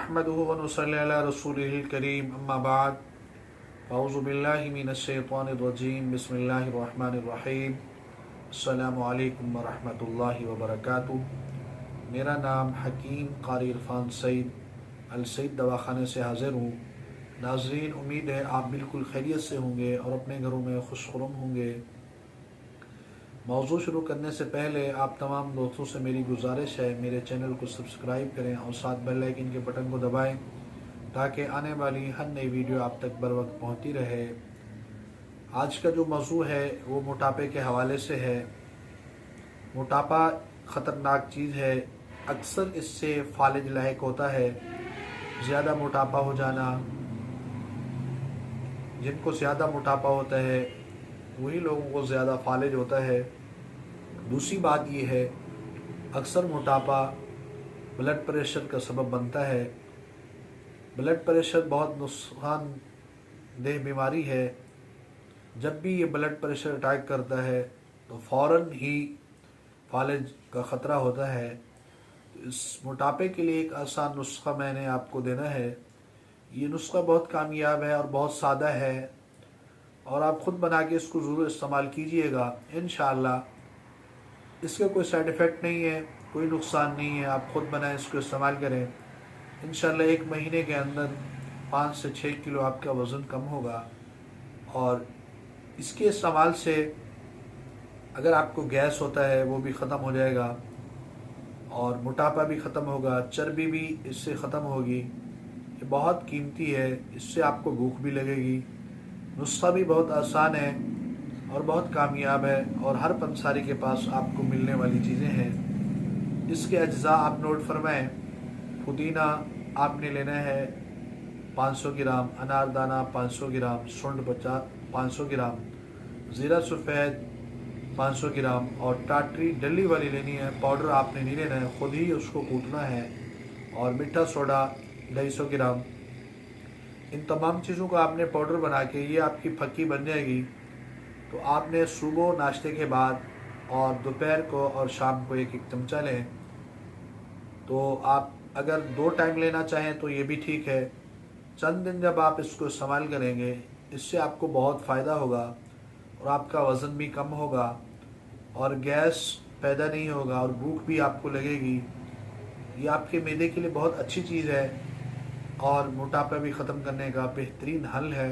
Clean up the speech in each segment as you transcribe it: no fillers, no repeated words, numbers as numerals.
नहमदुहु व नुसल्ली अला रसूलिहिल करीम अम्मा बाद अऊज़ु बिल्लाहि मिनश शैतानिर रजीम बिस्मिल्लाहिर रहमानिर रहीम अस्सलामु अलैकुम व रहमतुल्लाहि व बरकातुहू। मेरा नाम हकीम कारी इरफान सईद अल सईद दवाखाने से हाज़िर हूँ। नाज़रीन, उम्मीद है आप बिल्कुल खैरियत से होंगे और अपने घरों में खुशखुरम होंगे। मौजू शुरू करने से पहले आप तमाम दोस्तों से मेरी गुजारिश है, मेरे चैनल को सब्सक्राइब करें और साथ बेल आइकन के बटन को दबाएं ताकि आने वाली हर नई वीडियो आप तक बर वक्त पहुँचती रहे। आज का जो मौजू है वो मोटापे के हवाले से है। मोटापा ख़तरनाक चीज़ है, अक्सर इससे फालिज लायक होता है। ज़्यादा मोटापा हो जाना, जिनको ज़्यादा मोटापा होता है वही लोगों को ज़्यादा फालिज होता है। दूसरी बात ये है, अक्सर मोटापा ब्लड प्रेशर का सबब बनता है। ब्लड प्रेशर बहुत नुकसानदेह बीमारी है। जब भी ये ब्लड प्रेशर अटैक करता है तो फ़ौरन ही फालिज का ख़तरा होता है। इस मोटापे के लिए एक आसान नुस्खा मैंने आपको देना है। ये नुस्खा बहुत कामयाब है और बहुत सादा है और आप ख़ुद बना के इसको ज़रूर इस्तेमाल कीजिएगा। इंशाअल्लाह इसके कोई साइड इफ़ेक्ट नहीं है, कोई नुकसान नहीं है। आप ख़ुद बनाएं, इसको इस्तेमाल करें। इंशाअल्लाह 1 महीने के अंदर 5 से 6 किलो आपका वज़न कम होगा। और इसके इस्तेमाल से अगर आपको गैस होता है वो भी ख़त्म हो जाएगा और मोटापा भी ख़त्म होगा, चर्बी भी इससे ख़त्म होगी। ये बहुत कीमती है, इससे आपको भूख भी लगेगी। नुस्खा भी बहुत आसान है और बहुत कामयाब है और हर पंसारी के पास आपको मिलने वाली चीज़ें हैं। इसके अज्जा आप नोट फरमाएं। पुदीना आपने लेना है 500 ग्राम, अनारदाना 500 ग्राम, सुंड 500 ग्राम, ज़ीरा सफ़ेद 500 ग्राम और टाटरी डली वाली लेनी है। पाउडर आपने नहीं लेना है, ख़ुद ही उसको कूटना है। और मीठा सोडा 250 ग्राम। इन तमाम चीज़ों को आपने पाउडर बना के ये आपकी फक्की बन जाएगी। तो आपने सुबह नाश्ते के बाद और दोपहर को और शाम को 1-1 चमचा लें। तो आप अगर 2 टाइम लेना चाहें तो ये भी ठीक है। चंद दिन जब आप इसको इस्तेमाल करेंगे इससे आपको बहुत फ़ायदा होगा और आपका वज़न भी कम होगा और गैस पैदा नहीं होगा और भूख भी आपको लगेगी। ये आपके मैदे के लिए बहुत अच्छी चीज़ है और मोटापा भी ख़त्म करने का बेहतरीन हल है।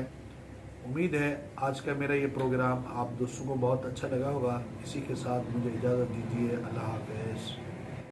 उम्मीद है आज का मेरा ये प्रोग्राम आप दोस्तों को बहुत अच्छा लगा होगा। इसी के साथ मुझे इजाज़त दीजिए। अल्लाह हाफ़िज़।